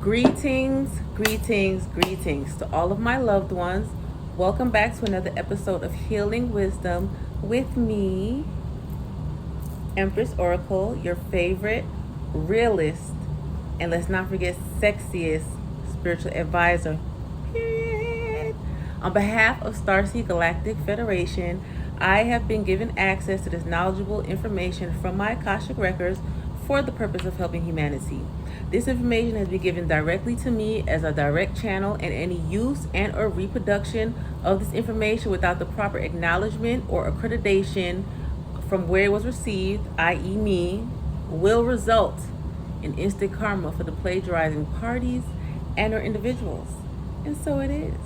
Greetings, greetings, greetings to all of my loved ones. Welcome back to another episode of Healing Wisdom with me, Empress Oracle, your favorite realist, and let's not forget sexiest spiritual advisor. Period. On behalf of Starseed Galactic Federation, I have been given access to this knowledgeable information from my Akashic records for the purpose of helping humanity. This information has been given directly to me as a direct channel, and any use and or reproduction of this information without the proper acknowledgement or accreditation from where it was received, i.e. me, will result in instant karma for the plagiarizing parties and or individuals. And so it is.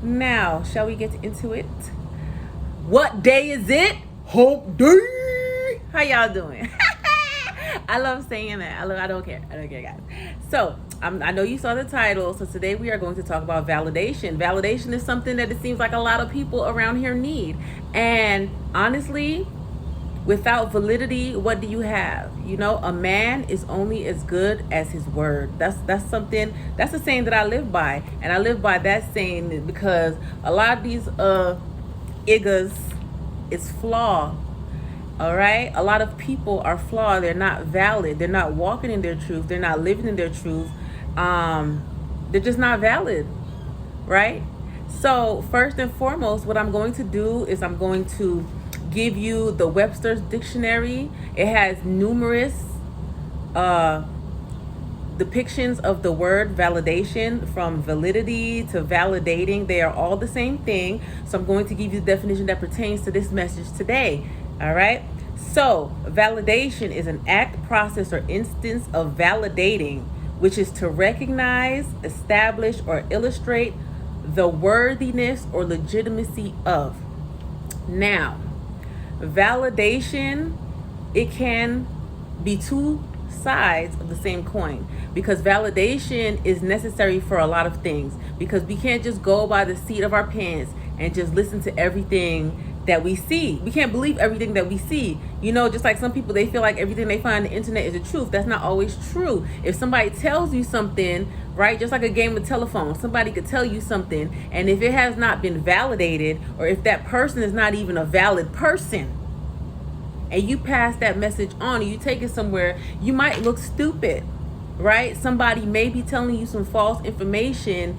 Now, shall we get into it? What day is it? Hump day! How y'all doing? I love saying that. I don't care, guys. So, I know you saw the title. So today we are going to talk about validation. Validation is something that it seems like a lot of people around here need. And honestly, without validity, what do you have? You know, a man is only as good as his word. That's a saying that I live by. And I live by that saying because a lot of these iggas is flawed. All right, a lot of people are flawed. They're not valid. They're not walking in their truth. They're not living in their truth. They're just not valid, right? So first and foremost, what I'm going to do is I'm going to give you the Webster's Dictionary. It has numerous depictions of the word validation, from validity to validating. They are all the same thing. So I'm going to give you the definition that pertains to this message today. All right. So validation is an act, process, or instance of validating, which is to recognize, establish, or illustrate the worthiness or legitimacy of. Now, validation, it can be two sides of the same coin, because validation is necessary for a lot of things, because we can't just go by the seat of our pants and just listen to everything that we see. We can't believe everything that we see. You know, just like some people, they feel like everything they find on the internet is the truth. That's not always true. If somebody tells you something, right, just like a game of telephone, somebody could tell you something, and if it has not been validated, or if that person is not even a valid person, and you pass that message on, and you take it somewhere, you might look stupid, right? Somebody may be telling you some false information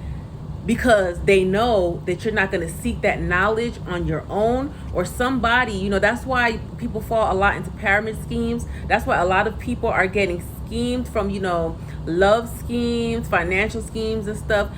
because they know that you're not going to seek that knowledge on your own. Or somebody, you know, that's why people fall a lot into pyramid schemes. That's why a lot of people are getting schemed from, you know, love schemes, financial schemes and stuff,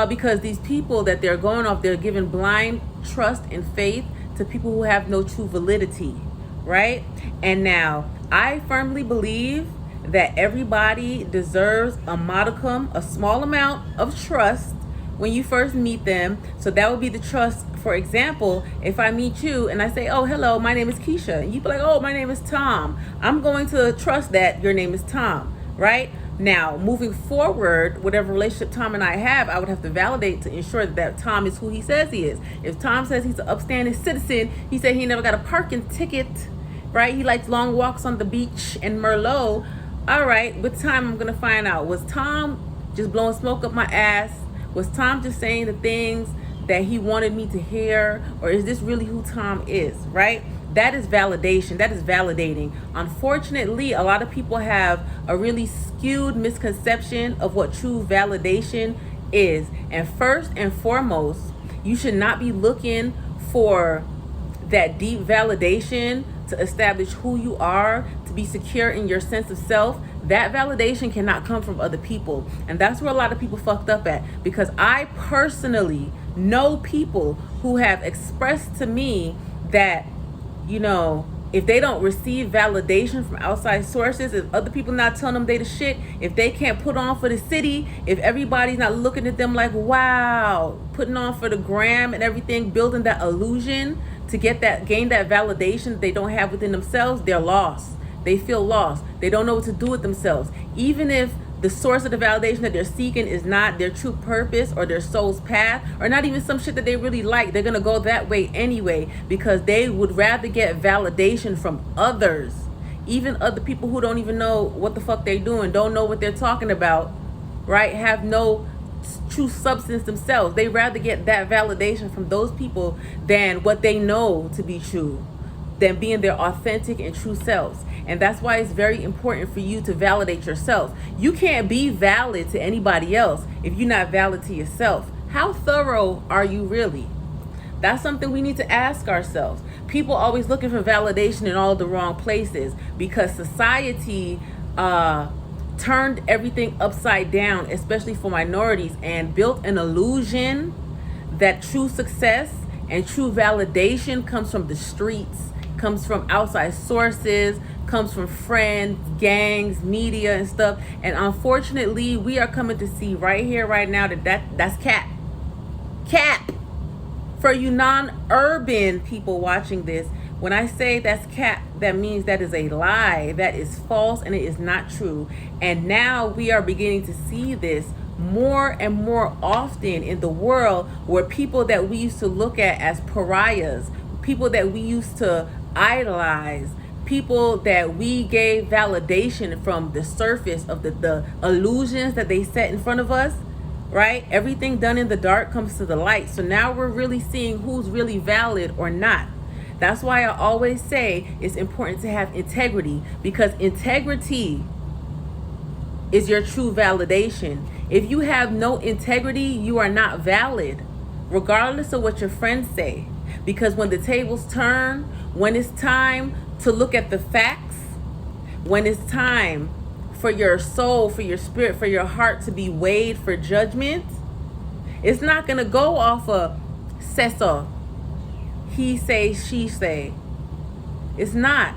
because these people that they're going off, they're giving blind trust and faith to people who have no true validity, right? And now, I firmly believe that everybody deserves a modicum, a small amount of trust when you first meet them. So that would be the trust. For example, if I meet you and I say, oh, hello, my name is Keisha, and you be like, oh, my name is Tom, I'm going to trust that your name is Tom, right? Now, moving forward, whatever relationship Tom and I have, I would have to validate to ensure that Tom is who he says he is. If Tom says he's an upstanding citizen, he said he never got a parking ticket, right? He likes long walks on the beach and Merlot. All right, with time, I'm going to find out, was Tom just blowing smoke up my ass? Was Tom just saying the things that he wanted me to hear? Or is this really who Tom is, right? That is validation. That is validating. Unfortunately, a lot of people have a really skewed misconception of what true validation is. And first and foremost, you should not be looking for that deep validation to establish who you are, to be secure in your sense of self. That validation cannot come from other people. And that's where a lot of people fucked up at, because I personally know people who have expressed to me that, you know, if they don't receive validation from outside sources, if other people not telling them they the shit, if they can't put on for the city, if everybody's not looking at them like, wow, putting on for the gram and everything, building that illusion to gain that validation that they don't have within themselves, they're lost. They feel lost. They don't know what to do with themselves. Even if the source of the validation that they're seeking is not their true purpose or their soul's path, or not even some shit that they really like, they're gonna go that way anyway, because they would rather get validation from others, even other people who don't even know what the fuck they're doing, don't know what they're talking about, right, have no true substance themselves. They rather get that validation from those people than what they know to be true, than being their authentic and true selves. And that's why it's very important for you to validate yourself. You can't be valid to anybody else if you're not valid to yourself. How thorough are you really? That's something we need to ask ourselves. People always looking for validation in all the wrong places because society turned everything upside down, especially for minorities, and built an illusion that true success and true validation comes from the streets, comes from outside sources, comes from friends, gangs, media, and stuff. And unfortunately, we are coming to see right here, right now, that's cap. Cap. For you non-urban people watching this, when I say that's cap, that means that is a lie, that is false, and it is not true. And now we are beginning to see this more and more often in the world, where people that we used to look at as pariahs, people that we used to idolize, people that we gave validation from the surface of the illusions that they set in front of us, right? Everything done in the dark comes to the light. So now we're really seeing who's really valid or not. That's why I always say it's important to have integrity, because integrity is your true validation. If you have no integrity, you are not valid, regardless of what your friends say. Because when the tables turn, when it's time to look at the facts, when it's time for your soul, for your spirit, for your heart to be weighed for judgment, it's not going to go off of Cessa, he say, she say. It's not.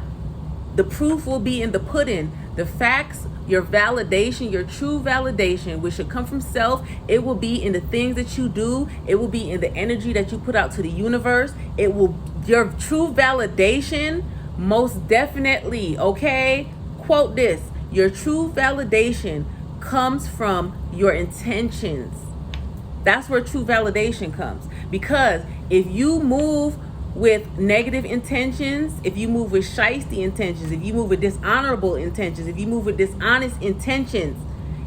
The proof will be in the pudding. The facts, your validation, your true validation, which should come from self, it will be in the things that you do. It will be in the energy that you put out to the universe. It will, your true validation, most definitely, okay? Quote this: your true validation comes from your intentions. That's where true validation comes. Because if you move with negative intentions, if you move with shiesty intentions, if you move with dishonorable intentions, if you move with dishonest intentions,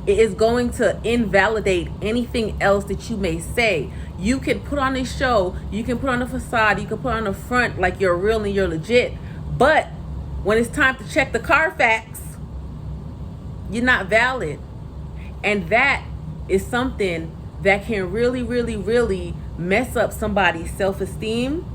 it is going to invalidate anything else that you may say. You can put on a show, you can put on a facade, you can put on a front like you're real and you're legit, but when it's time to check the Carfax, you're not valid. And that is something that can really, really, really mess up somebody's self-esteem.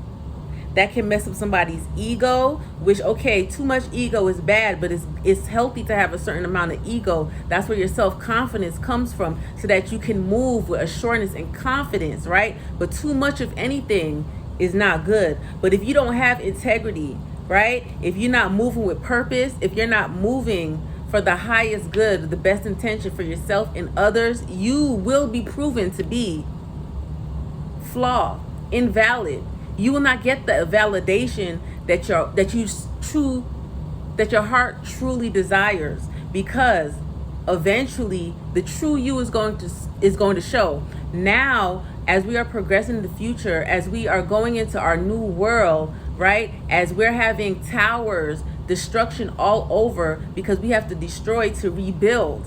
That can mess up somebody's ego, which, okay, too much ego is bad, but it's healthy to have a certain amount of ego. That's where your self-confidence comes from, so that you can move with assurance and confidence, right? But too much of anything is not good. But if you don't have integrity, right? If you're not moving with purpose, if you're not moving for the highest good, the best intention for yourself and others, you will be proven to be flawed, invalid. You will not get the validation that your heart truly desires, because eventually the true you is going to show. Now, as we are progressing in the future, as we are going into our new world, right? As we're having towers, destruction all over, because we have to destroy to rebuild.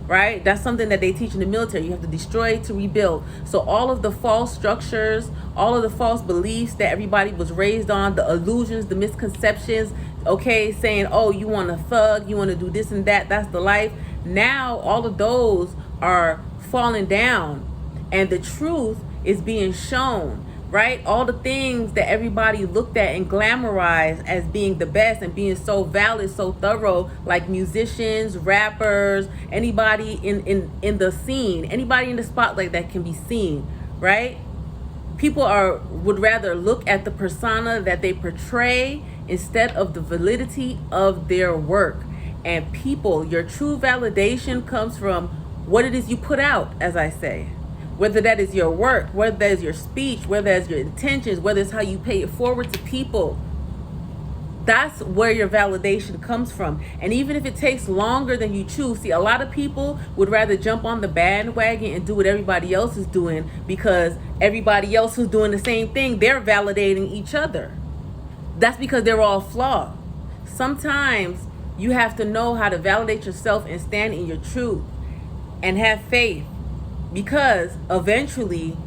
Right? That's something that they teach in the military. You have to destroy to rebuild. So all of the false structures, all of the false beliefs that everybody was raised on, the illusions, the misconceptions, okay, saying, oh, you want to thug, you want to do this and that, that's the life. Now all of those are falling down, and the truth is being shown. Right? All the things that everybody looked at and glamorized as being the best and being so valid, so thorough, like musicians, rappers, anybody in the scene, anybody in the spotlight that can be seen, right? People would rather look at the persona that they portray instead of the validity of their work. And people, your true validation comes from what it is you put out, as I say. Whether that is your work, whether that is your speech, whether that's your intentions, whether it's how you pay it forward to people. That's where your validation comes from. And even if it takes longer than you choose, see, a lot of people would rather jump on the bandwagon and do what everybody else is doing, because everybody else who's doing the same thing, they're validating each other. That's because they're all flawed. Sometimes you have to know how to validate yourself and stand in your truth. and have faith, because eventually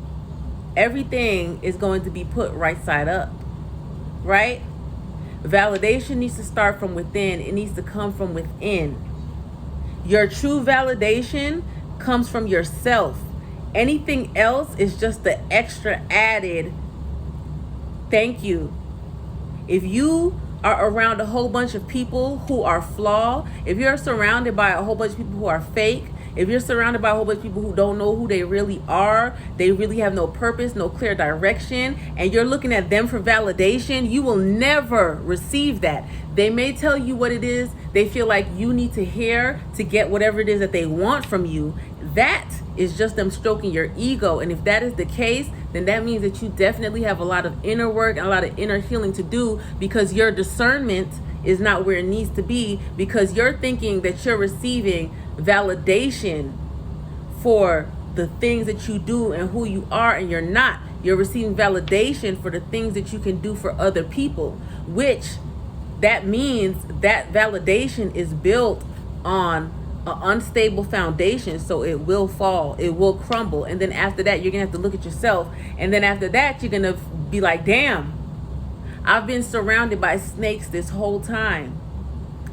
everything is going to be put right side up, right? Validation needs to start from within. It needs to come from within. Your true validation comes from yourself. Anything else is just the extra added thank you. If you are around a whole bunch of people who are flawed, if you're surrounded by a whole bunch of people who are fake, if you're surrounded by a whole bunch of people who don't know who they really are, they really have no purpose, no clear direction, and you're looking at them for validation, you will never receive that. They may tell you what it is they feel like you need to hear to get whatever it is that they want from you. That is just them stroking your ego. And if that is the case, then that means that you definitely have a lot of inner work and a lot of inner healing to do, because your discernment is not where it needs to be, because you're thinking that you're receiving validation for the things that you do and who you are, and you're not. You're receiving validation for the things that you can do for other people, which that means that validation is built on an unstable foundation, so it will fall, it will crumble, and then after that you're gonna have to look at yourself, and then after that you're gonna be like, damn, I've been surrounded by snakes this whole time.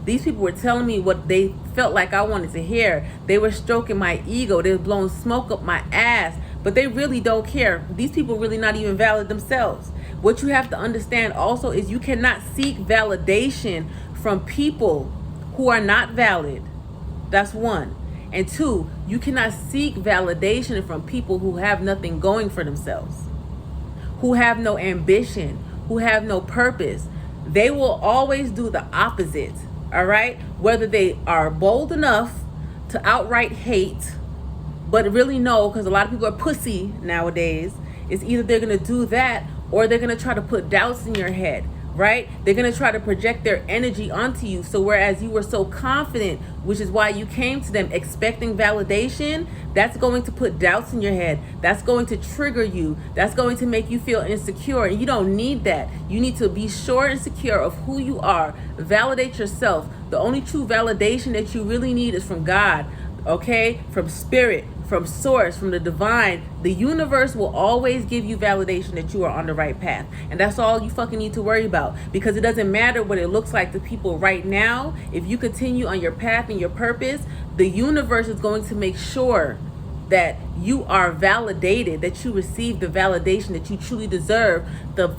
These people were telling me what they felt like I wanted to hear. They were stroking my ego. They were blowing smoke up my ass. But they really don't care. These people really not even valid themselves. What you have to understand also is you cannot seek validation from people who are not valid. That's one. And two, you cannot seek validation from people who have nothing going for themselves, who have no ambition, who have no purpose. They will always do the opposite. All right, whether they are bold enough to outright hate, but really no, because a lot of people are pussy nowadays. It's either they're gonna do that or they're gonna try to put doubts in your head, right? They're gonna try to project their energy onto you. So whereas you were so confident, which is why you came to them expecting validation, that's going to put doubts in your head. That's going to trigger you. That's going to make you feel insecure. And you don't need that. You need to be sure and secure of who you are. Validate yourself. The only true validation that you really need is from God, okay? From spirit, from source, from the divine. The universe will always give you validation that you are on the right path. And that's all you fucking need to worry about, because it doesn't matter what it looks like to people right now. If you continue on your path and your purpose, the universe is going to make sure that you are validated, that you receive the validation that you truly deserve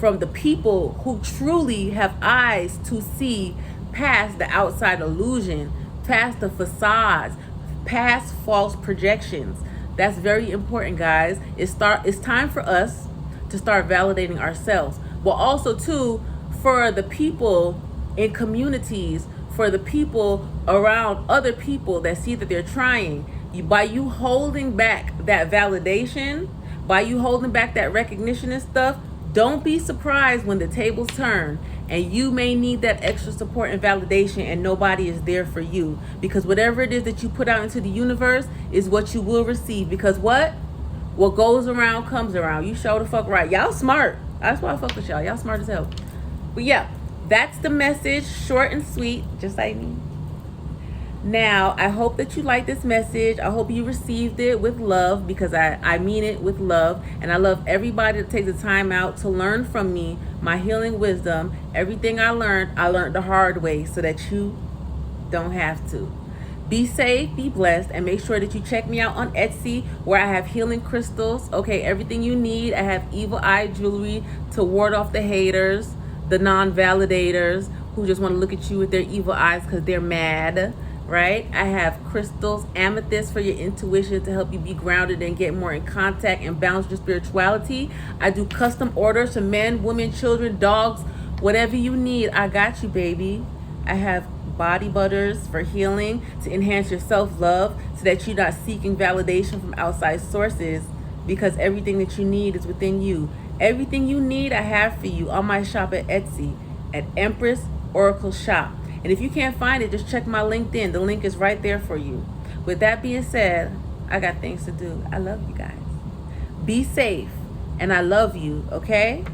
from the people who truly have eyes to see past the outside illusion, past the facades, past false projections. That's very important, guys. It's time for us to start validating ourselves, but also too for the people in communities, for the people around other people that see that they're trying. By you holding back that validation, by you holding back that recognition and stuff, don't be surprised when the tables turn and you may need that extra support and validation and nobody is there for you. Because whatever it is that you put out into the universe is what you will receive. Because what goes around comes around. You show the fuck right. Y'all smart. That's why I fuck with y'all. Y'all smart as hell. But yeah, that's the message. Short and sweet, just like me. Now, I hope that you like this message. I hope you received it with love, because I mean it with love. And I love everybody that takes the time out to learn from me, my healing wisdom. Everything I learned the hard way so that you don't have to. Be safe, be blessed, and make sure that you check me out on Etsy, where I have healing crystals. Okay, everything you need. I have evil eye jewelry to ward off the haters, the non-validators who just want to look at you with their evil eyes because they're mad. Right? I have crystals, amethyst for your intuition to help you be grounded and get more in contact and balance your spirituality. I do custom orders for men, women, children, dogs, whatever you need. I got you, baby. I have body butters for healing to enhance your self-love so that you're not seeking validation from outside sources, because everything that you need is within you. Everything you need, I have for you on my shop at Etsy at Empress Oracle Shop. And if you can't find it, just check my LinkedIn. The link is right there for you. With that being said, I got things to do. I love you guys. Be safe. And I love you, okay?